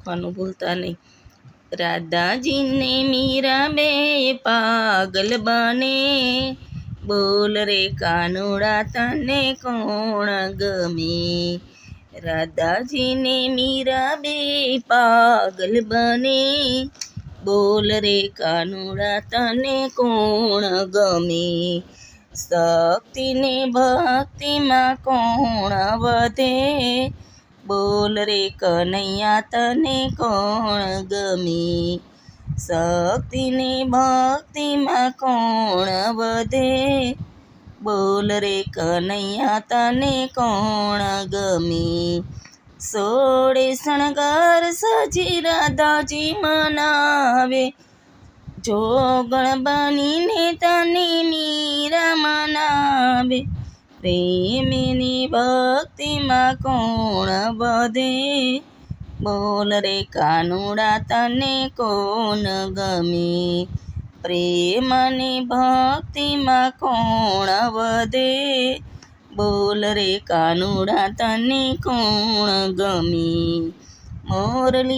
લખવાનું ભૂલતા નહીં. રાધાજીને મીરાબે પાગલ બને, બોલ રે કાનુડા તને કોણ ગમે. રાધાજીને મીરાબે પાગલ બને, બોલ રે કાનુડા તને કોણ ગમે. શક્તિને ભક્તિમાં કોણ વધે, બોલ રે કનૈયા તને કોણ ગમે. શક્તિને ભક્તિમાં કોણ વધે, બોલ રે કનૈયા તને કોણ ગમે. સોળે શણગાર સજી રાધાજી મનાવે, જોગણ બનીને તને મીરા મનાવે. પ્રેમની ભક્તિમાં કોણ વધે, બોલ રે કાનુડા તને કોણ ગમે. પ્રેમની ભક્તિમાં કોણ વધે, બોલ રે કાનુડા તને કોણ ગમે. મોરલી